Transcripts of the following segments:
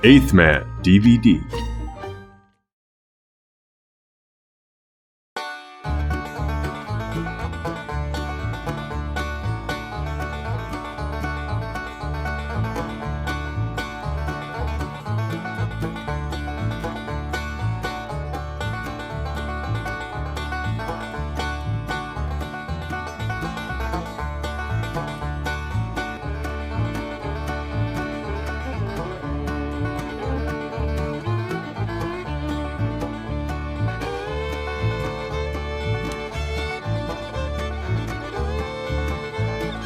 Eighth Man DVD.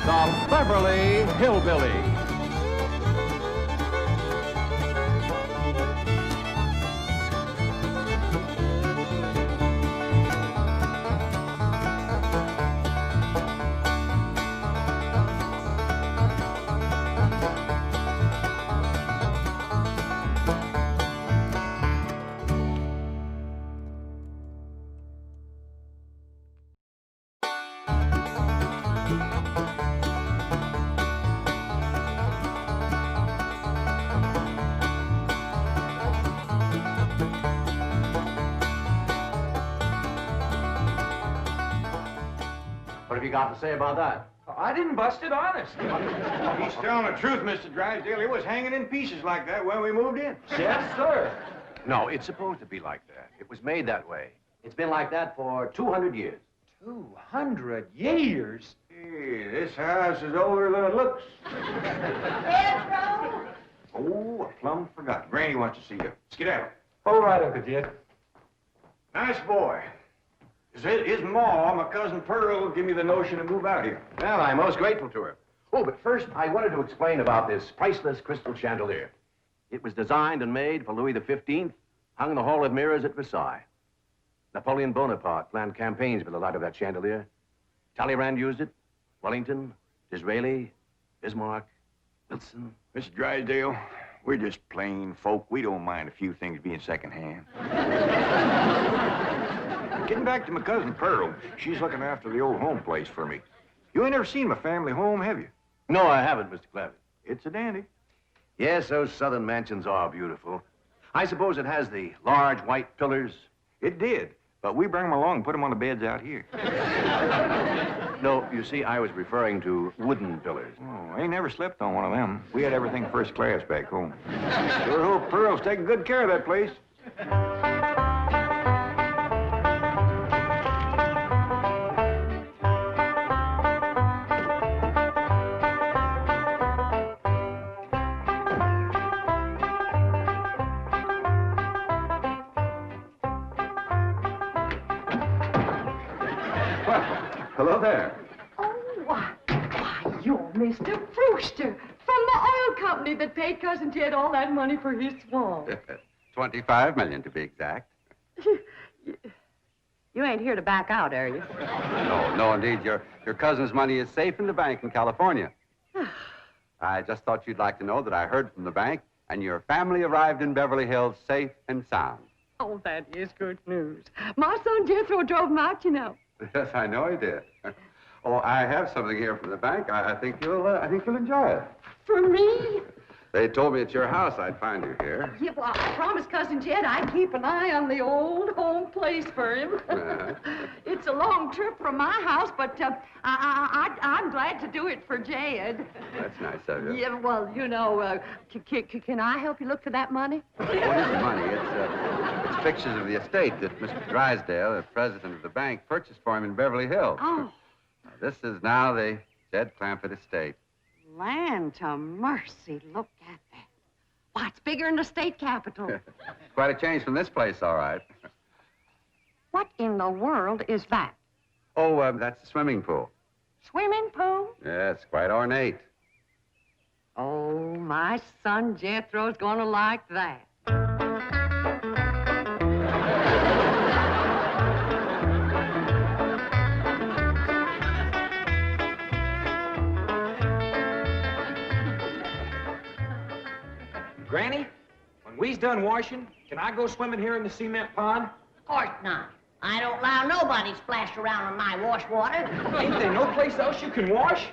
The Beverly Hillbillies. What have you got to say about that? I didn't bust it, honest. He's telling the truth, Mr. Drysdale. It was hanging in pieces like that when we moved in. Yes, sir. No, it's supposed to be like that. It was made that way. It's been like that for 200 years. 200 years? Hey, this house is older than it looks. Jethro! Oh, I plumb forgot. Granny wants to see you. Skedaddle. All right, Uncle Jed. Nice boy. His ma, my cousin Pearl, give me the notion to move out here. Well, I'm most grateful to her. Oh, but first, I wanted to explain about this priceless crystal chandelier. It was designed and made for Louis XV, hung in the Hall of Mirrors at Versailles. Napoleon Bonaparte planned campaigns with the light of that chandelier. Talleyrand used it. Wellington, Disraeli, Bismarck, Wilson. Mr. Drysdale, we're just plain folk. We don't mind a few things being secondhand. Getting back to my cousin Pearl, she's looking after the old home place for me. You ain't never seen my family home, have you? No, I haven't, Mr. Clampett. It's a dandy. Yes, those southern mansions are beautiful. I suppose it has the large white pillars. It did, but we bring them along and put them on the beds out here. No, you see, I was referring to wooden pillars. Oh, I ain't never slept on one of them. We had everything first class back home. Sure hope Pearl's taking good care of that place. Hello there. Oh, why, you're Mr. Brewster from the oil company that paid Cousin Ted all that money for his swamp. 25 million to be exact. You ain't here to back out, are you? No, indeed. Your cousin's money is safe in the bank in California. I just thought you'd like to know that I heard from the bank, and your family arrived in Beverly Hills safe and sound. Oh, that is good news. My son Jethro drove him out, you know. Yes, I know he did. Oh, I have something here from the bank. I think you'll enjoy it. For me? They told me at your house I'd find you here. Yeah, well, I promised Cousin Ted I'd keep an eye on the old home place for him. It's a long trip from my house, but I'm glad to do it for Jed. That's nice of you. Yeah, well, you know, can I help you look for that money? What is the money? It's pictures of the estate that Mr. Drysdale, the president of the bank, purchased for him in Beverly Hills. Oh. Now, this is now the Jed Clampett estate. Land to mercy, look at that. Why, it's bigger than the state capitol. Quite a change from this place, all right. What in the world is that? Oh, that's the swimming pool. Swimming pool? Yeah, it's quite ornate. Oh, my son Jethro's gonna like that. Granny, when we's done washing, can I go swimming here in the cement pond? Of course not. I don't allow nobody splash around in my wash water. Ain't there no place else you can wash?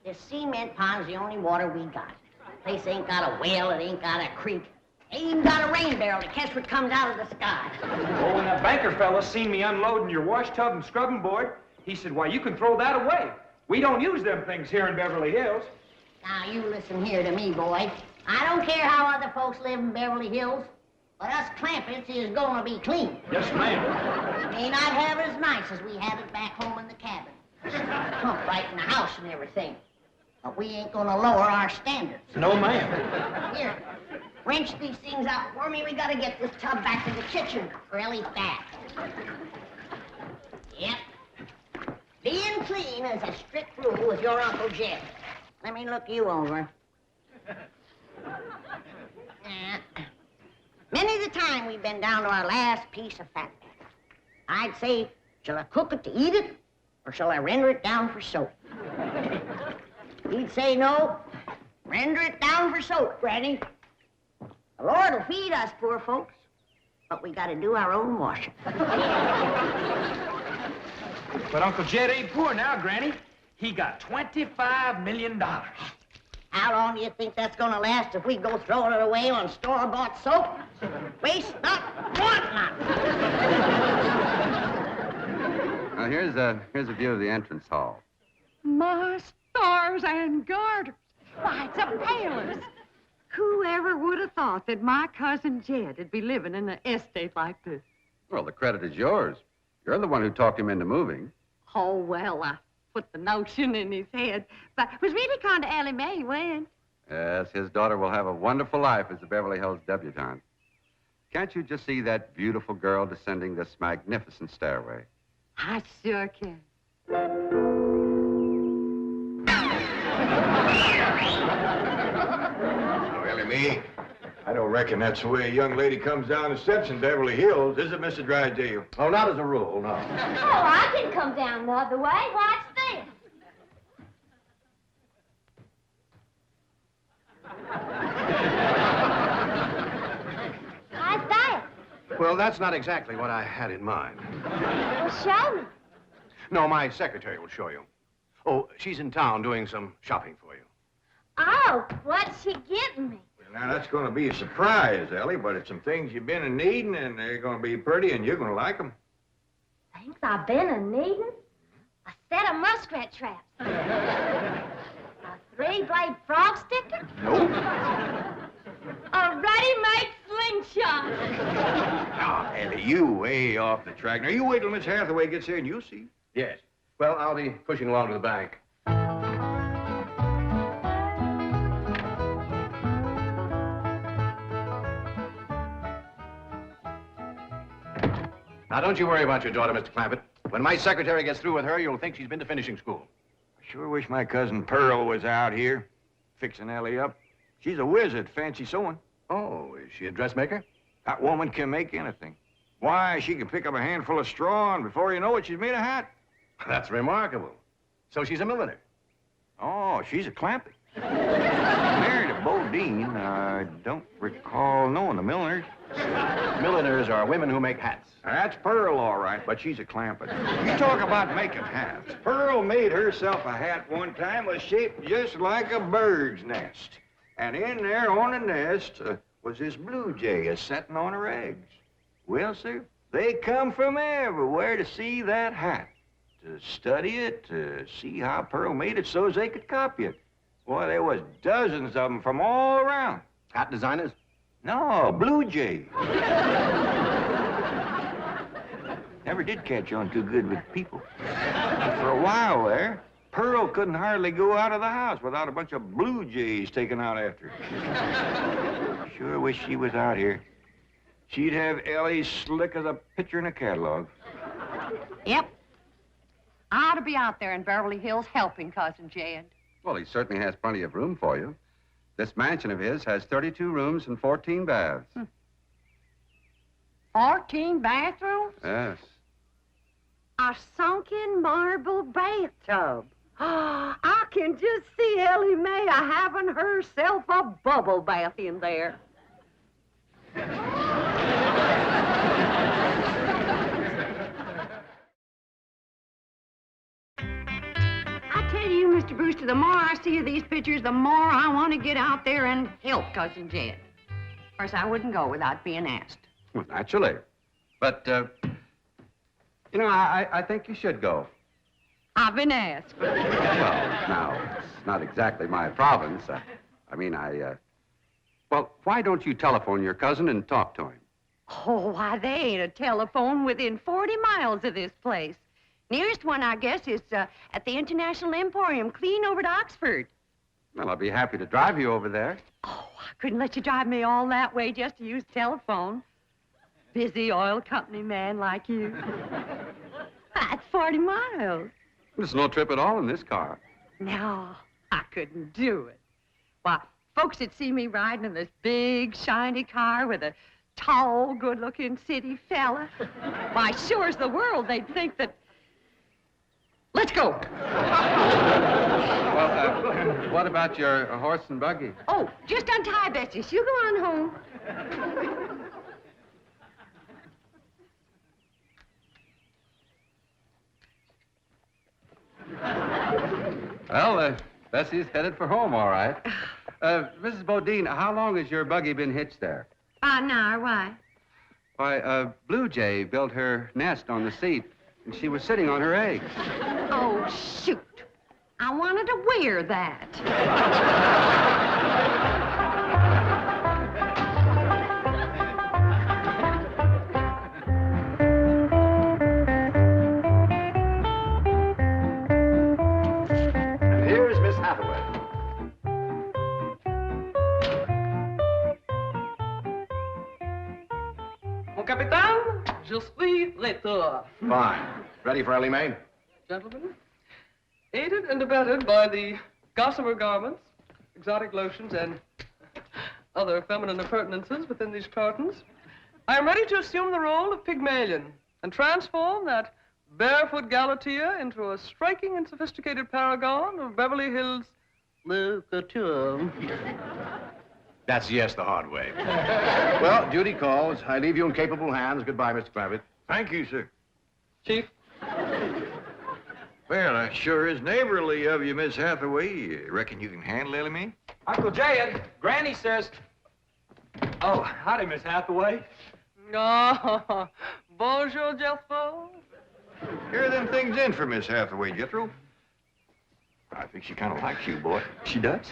This cement pond's the only water we got. Place ain't got a well, it ain't got a creek. They even got a rain barrel to catch what comes out of the sky. Oh, when that banker fella seen me unloading your wash tub and scrubbing board, he said, why, you can throw that away. We don't use them things here in Beverly Hills. Now, you listen here to me, boy. I don't care how other folks live in Beverly Hills, but us Clampetts is gonna be clean. Yes, ma'am. May not have it as nice as we have it back home in the cabin. Right in the house and everything. But we ain't gonna lower our standards. No, ma'am. Here, wrench these things out for me. We gotta get this tub back to the kitchen for Elly's bath. Yep. Being clean is a strict rule with your Uncle Jed. Let me look you over. Many the time we've been down to our last piece of fat. I'd say, shall I cook it to eat it, or shall I render it down for soap? He'd say no. Render it down for soap, Granny. The Lord will feed us poor folks, but we gotta do our own washing. But Uncle Jed ain't poor now, Granny. He got $25 million. How long do you think that's gonna last if we go throwing it away on store-bought soap? Waste not, want not. Now, here's a view of the entrance hall. My stars and garters. Why, it's a palace. Whoever would have thought that my cousin Jed would be living in an estate like this? Well, the credit is yours. You're the one who talked him into moving. Oh, well, I put the notion in his head. But it was really kind of Elly May went. Yes, his daughter will have a wonderful life as a Beverly Hills debutante. Can't you just see that beautiful girl descending this magnificent stairway? I sure can. Elly May, I don't reckon that's the way a young lady comes down the steps in Beverly Hills, is it, Mr. Drysdale? Oh, not as a rule, no. Oh, I can come down the other way. Watch this. How's that? Well, that's not exactly what I had in mind. Well, show me. No, my secretary will show you. Oh, she's in town doing some shopping for you. Oh, what's she getting me? Well, now, that's going to be a surprise, Ellie, but it's some things you've been a-needing, and they're going to be pretty, and you're going to like them. Things I've been a-needing? A set of muskrat traps. A three-blade frog sticker? Nope. A ready-made slingshot. Now, Ellie, you way off the track. Now, you wait till Miss Hathaway gets here, and you'll see. Yes. Well, I'll be pushing along to the bank. Now, don't you worry about your daughter, Mr. Clampett. When my secretary gets through with her, you'll think she's been to finishing school. I sure wish my cousin Pearl was out here, fixing Ellie up. She's a whiz at fancy sewing. Oh, is she a dressmaker? That woman can make anything. Why, she can pick up a handful of straw, and before you know it, she's made a hat. That's remarkable. So she's a milliner. Oh, she's a Clampett. Married a Bodine. I don't recall knowing the milliners. Milliners are women who make hats. That's Pearl, all right, but she's a Clampett. You talk about making hats. Pearl made herself a hat one time was shaped just like a bird's nest. And in there on the nest was this blue jay a-setting on her eggs. Well, sir, they come from everywhere to see that hat, to study it, to see how Pearl made it so as they could copy it. Boy, there was dozens of them from all around. Hat designers? No, blue jay. Never did catch on too good with people. For a while there, Pearl couldn't hardly go out of the house without a bunch of blue jays taken out after her. Sure wish she was out here. She'd have Ellie slick as a picture in a catalog. Yep. I ought to be out there in Beverly Hills helping Cousin Jed. Well, he certainly has plenty of room for you. This mansion of his has 32 rooms and 14 baths. 14 bathrooms? Yes. A sunken marble bathtub. I can just see Elly May having herself a bubble bath in there. I tell you, Mr. Brewster, the more I see of these pictures, the more I want to get out there and help Cousin Jed. Of course, I wouldn't go without being asked. Well, naturally. But, you know, I think you should go. I've been asked. Well, now, it's not exactly my province. Well, why don't you telephone your cousin and talk to him? Oh, why, they ain't a telephone within 40 miles of this place. Nearest one, I guess, is at the International Emporium, clean over to Oxford. Well, I'll be happy to drive you over there. Oh, I couldn't let you drive me all that way just to use telephone. Busy oil company man like you. That's 40 miles. There's no trip at all in this car. No, I couldn't do it. Why, folks that see me riding in this big, shiny car with a tall, good-looking city fella, why, sure as the world, they'd think that... Let's go. Well, what about your horse and buggy? Oh, just untie Bessie. You go on home. Well, Bessie's headed for home, all right. Mrs. Bodine, how long has your buggy been hitched there? About an hour. Why? Why, Blue Jay built her nest on the seat, and she was sitting on her eggs. Oh, shoot. I wanted to wear that. And here's Miss Hathaway. Mon capitaine, je suis retour. Fine. Ready for Elly May? Gentlemen, aided and abetted by the gossamer garments, exotic lotions, and other feminine appurtenances within these cartons, I am ready to assume the role of Pygmalion and transform that barefoot Galatea into a striking and sophisticated paragon of Beverly Hills literature. That's yes the hard way. Well, duty calls. I leave you in capable hands. Goodbye, Mr. Clampett. Thank you, sir. Chief, Well, that sure is neighborly of you, Miss Hathaway. Reckon you can handle Elly May? Uncle Jay, Granny says... Oh, howdy, Miss Hathaway. oh, bonjour, Jethro. Here are them things in for Miss Hathaway, Jethro. I think she kind of likes you, boy. She does?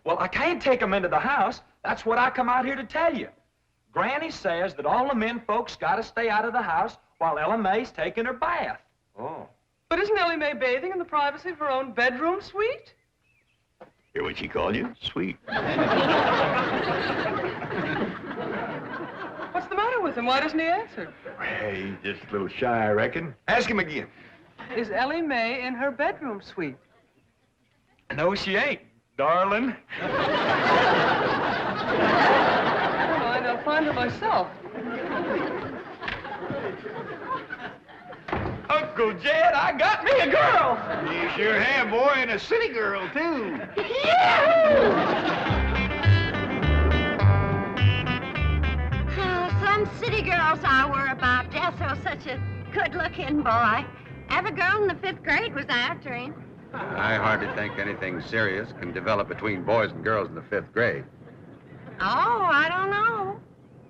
Well, I can't take them into the house. That's what I come out here to tell you. Granny says that all the men folks got to stay out of the house while Elly May's taking her bath. Oh. But isn't Elly May bathing in the privacy of her own bedroom suite? Hear what she called you? Sweet. What's the matter with him? Why doesn't he answer? Hey, he's just a little shy, I reckon. Ask him again. Is Elly May in her bedroom suite? No, she ain't, darling. Never mind, I'll find her myself. Uncle Jed, I got me a girl. You sure have, boy, and a city girl, too. Oh, some city girls I were about. Jethro's such a good-looking boy. Every girl in the 5th grade was after him. I hardly think anything serious can develop between boys and girls in the 5th grade. Oh, I don't know.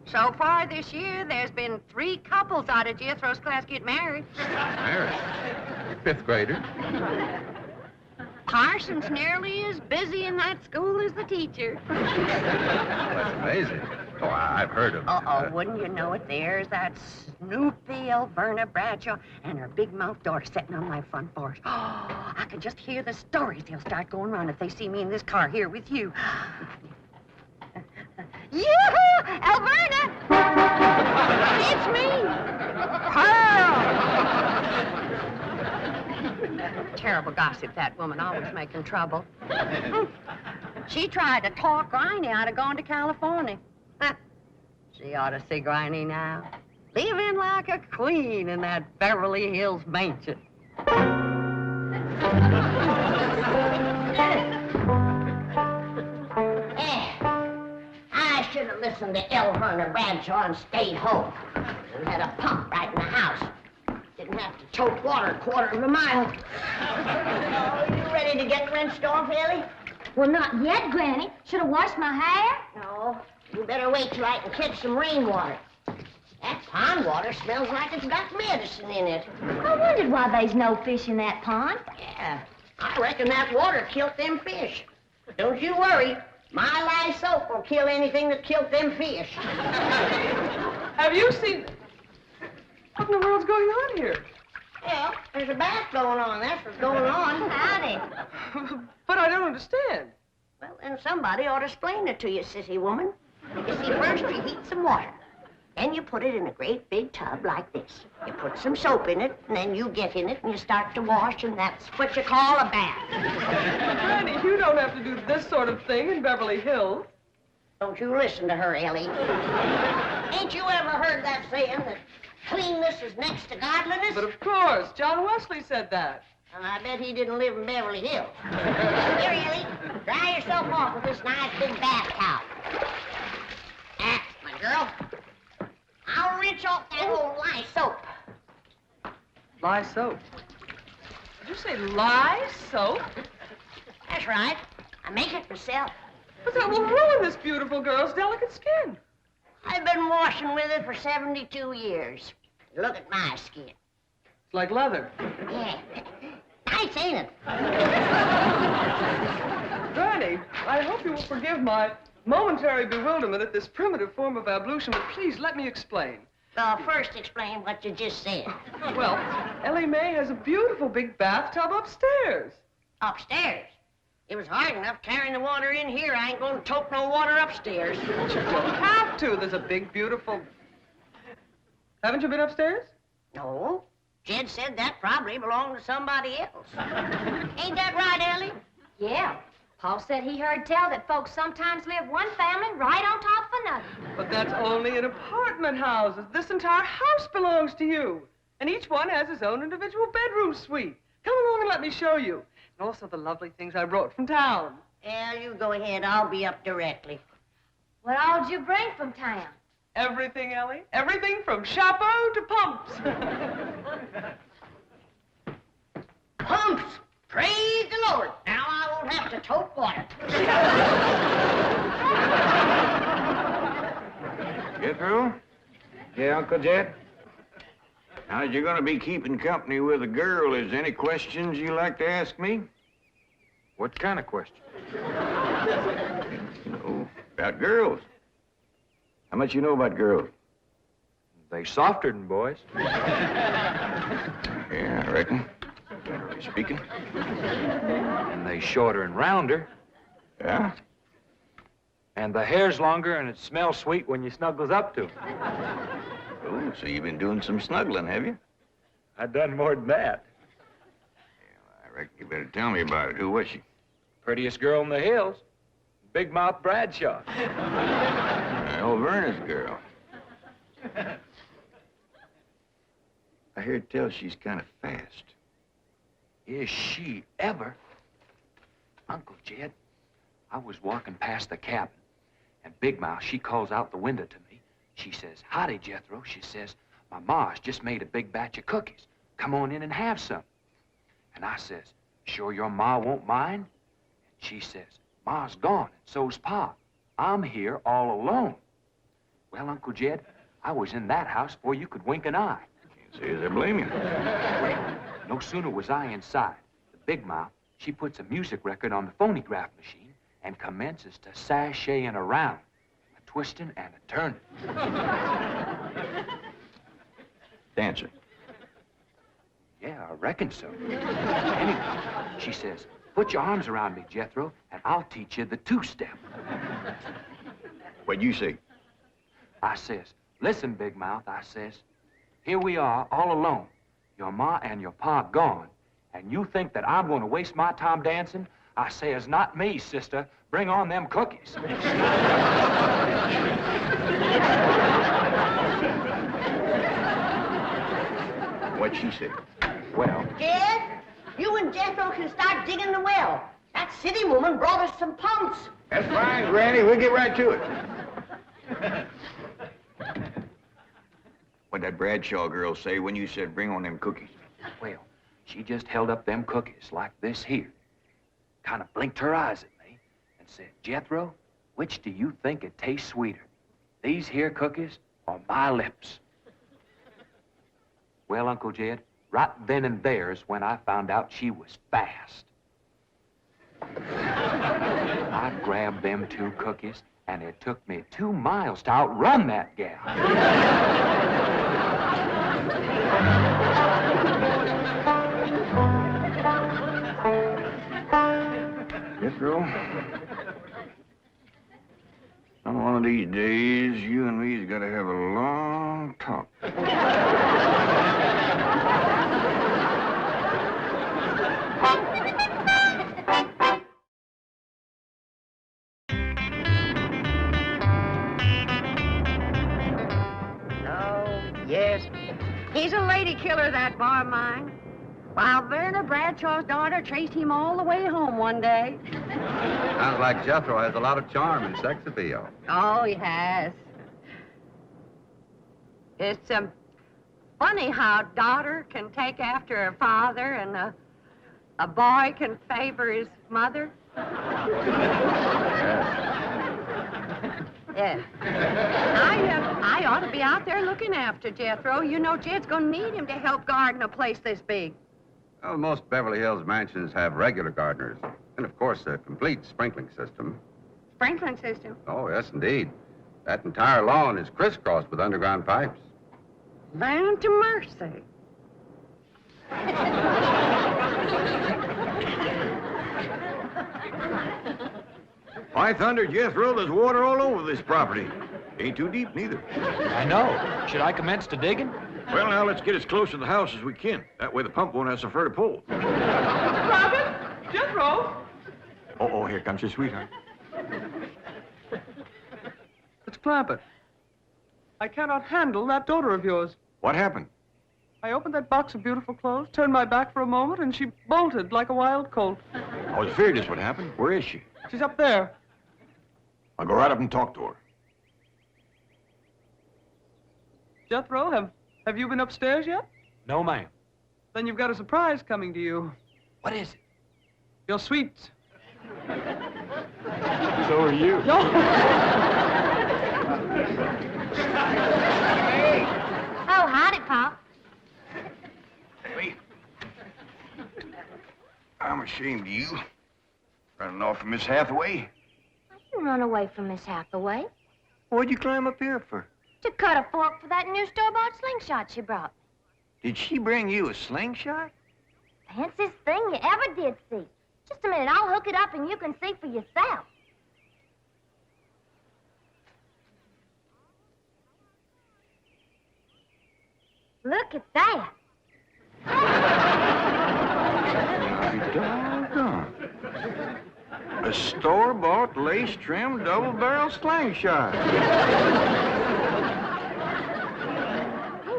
So far this year, there's been 3 couples out of Jethro's class get married. Married? 5th grader? Parson's nearly as busy in that school as the teacher. That's amazing. Oh, I've heard of Uh-oh, wouldn't you know it? There's that Snoopy Alverna Bradshaw and her big mouth daughter sitting on my front porch. Oh, I can just hear the stories they'll start going around if they see me in this car here with you. Yoo-hoo! Alverna! It's me! Pearl! Terrible gossip, that woman, always making trouble. She tried to talk Granny out of going to California. She ought to see Granny now. Living like a queen in that Beverly Hills mansion. I should have listened to Alverna Bradshaw and stayed home. We had a pump right in the house. Didn't have to tote water a quarter of a mile. Oh, you ready to get rinsed off, Elly? Well, not yet, Granny. Should have washed my hair. No, No, you better wait till I can catch some rainwater. That pond water smells like it's got medicine in it. I wondered why there's no fish in that pond. Yeah, I reckon that water killed them fish. Don't you worry. My lye soap will kill anything that killed them fish. Have you seen... What in the world's going on here? Well, there's a bath going on. That's what's going on. Howdy. But I don't understand. Well, then somebody ought to explain it to you, sissy woman. You see, first you heat some water. Then you put it in a great big tub like this. You put some soap in it, and then you get in it, and you start to wash, and that's what you call a bath. Granny, you don't have to do this sort of thing in Beverly Hills. Don't you listen to her, Ellie. Ain't you ever heard that saying that cleanness is next to godliness? But of course, John Wesley said that. And I bet he didn't live in Beverly Hills. Here, Ellie, dry yourself off with this nice big bath towel. Ah, my girl. I'll rinse off that old lye soap. Lye soap. Did you say lye soap? That's right. I make it myself. But that will ruin this beautiful girl's delicate skin. I've been washing with it for 72 years. Look at my skin. It's like leather. Yeah. Nice, ain't it? Granny, I hope you will forgive my momentary bewilderment at this primitive form of ablution, but please let me explain. First explain what you just said. Well, Elly May has a beautiful big bathtub upstairs. Upstairs? It was hard enough carrying the water in here. I ain't gonna tote no water upstairs. You don't have to. There's a big, beautiful... Haven't you been upstairs? No. Jed said that probably belonged to somebody else. Ain't that right, Ellie? Yeah. Paul said he heard tell that folks sometimes live one family right on top of another. But that's only in apartment houses. This entire house belongs to you. And each one has his own individual bedroom suite. Come along and let me show you. And also the lovely things I brought from town. Yeah, you go ahead. I'll be up directly. What all did you bring from town? Everything, Ellie. Everything from chapeau to pumps. Pumps! Praise the Lord. Now I won't have to tote water. Jethro? Yeah, Uncle Jet? Now, as you're going to be keeping company with a girl, is there any questions you like to ask me? What kind of question? You know, about girls. How much you know about girls? They softer than boys. Yeah, I reckon. Generally speaking. And they shorter and rounder. Yeah? And the hair's longer and it smells sweet when you snuggles up to 'em. Oh, so you've been doing some snuggling, have you? I done more than that. Yeah, I reckon you better tell me about it. Who was she? Prettiest girl in the hills. Big Mouth Bradshaw. Old Verna's girl. I hear tell she's kind of fast. Is she ever? Uncle Jed, I was walking past the cabin, and Big Mouth, she calls out the window to me. She says, "Howdy, Jethro." She says, "My ma's just made a big batch of cookies. Come on in and have some." And I says, "Sure your ma won't mind?" And she says, "Ma's gone, and so's Pa. I'm here all alone." Well, Uncle Jed, I was in that house before you could wink an eye. Can't say as I blame you. Well, no sooner was I inside, the Big Mouth, she puts a music record on the phonograph machine and commences to sashaying around, a twisting and a turning. Dancer. Yeah, I reckon so. Anyway, she says, "Put your arms around me, Jethro, and I'll teach you the two-step." What'd you say? I says, "Listen, Big Mouth," I says, "here we are all alone. Your ma and your pa gone, and you think that I'm going to waste my time dancing?" I says, "Not me, sister. Bring on them cookies." What'd she say? Well, Jed, you and Jethro can start digging the well. That city woman brought us some pumps. That's fine, Granny. We'll get right to it. What'd that Bradshaw girl say when you said bring on them cookies? well, she just held up them cookies like this here, kind of blinked her eyes at me, and said, "Jethro, Which do you think it tastes sweeter? These here cookies or my lips? Well, Uncle Jed, right then and there's when I found out she was fast. I grabbed them 2 cookies, and it took me 2 miles to outrun that gal. Jethro, on one of these days, you and me's got to have a long talk. Yes, he's a lady killer, that bar of mine. While Werner Bradshaw's daughter traced him all the way home one day. Sounds like Jethro has a lot of charm and sex appeal. Oh, he has. It's funny how a daughter can take after her father and a boy can favor his mother. Yes. I ought to be out there looking after Jethro. You know, Jed's gonna need him to help garden a place this big. Well, most Beverly Hills mansions have regular gardeners. And, of course, a complete sprinkling system. Sprinkling system? Oh, yes, indeed. That entire lawn is crisscrossed with underground pipes. Land to mercy. By thunder, Jethro, there's water all over this property. Ain't too deep, neither. I know. Should I commence to digging? Well, now, let's get as close to the house as we can. That way the pump won't have so far to pull. Clampett! Jethro! Oh, here comes your sweetheart. It's Clampett. I cannot handle that daughter of yours. What happened? I opened that box of beautiful clothes, turned my back for a moment, and she bolted like a wild colt. I was afraid this would happen. Where is she? She's up there. I'll go right up and talk to her. Jethro, have you been upstairs yet? No, ma'am. Then you've got a surprise coming to you. What is it? Your sweets. So are you. Oh, howdy, Pop. Elly, I'm ashamed of you. Running off from Miss Hathaway. I didn't run away from Miss Hathaway. What'd you climb up here for? To cut a fork for that new store-bought slingshot she brought me. Did she bring you a slingshot? Fanciest thing you ever did see. Just a minute, I'll hook it up and you can see for yourself. Look at that. I'll be doggone. A store-bought, lace-trimmed, double-barrel slingshot. Ain't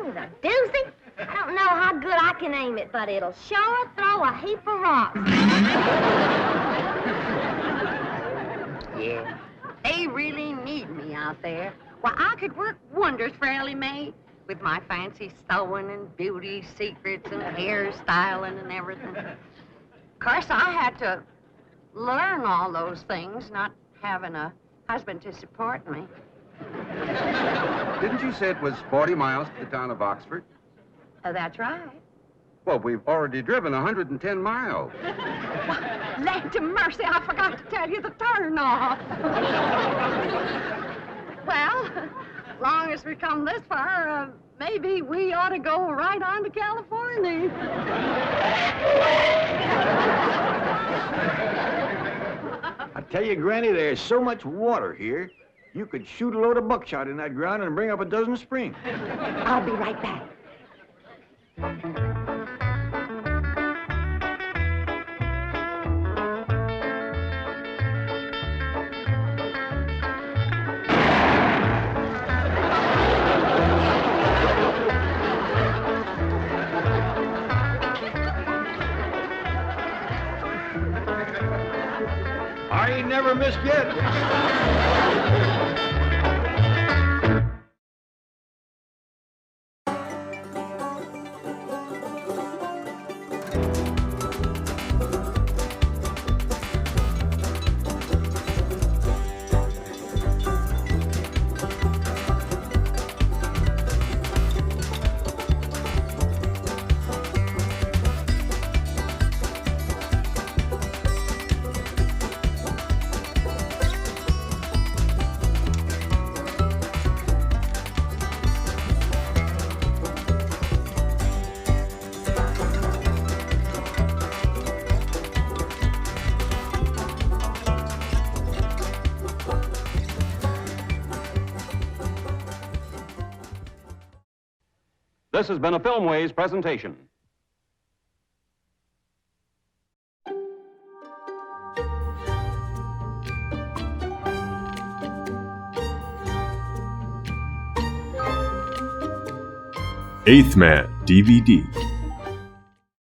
it a doozy? I don't know how good I can aim it, but it'll sure throw a heap of rocks. Yeah, they really need me out there. Why, I could work wonders for Elly May with my fancy sewing and beauty secrets and hairstyling and everything. Of course, I had to learn all those things, not having a husband to support me. Didn't you say it was 40 miles to the town of Oxford? That's right. Well, we've already driven 110 miles. Land to mercy, I forgot to tell you the turn-off. Well, as long as we come this far, maybe we ought to go right on to California. I tell you, Granny, there's so much water here, you could shoot a load of buckshot in that ground and bring up a dozen springs. I'll be right back. I ain't never missed yet. This has been a Filmways presentation. Eighth Man DVD.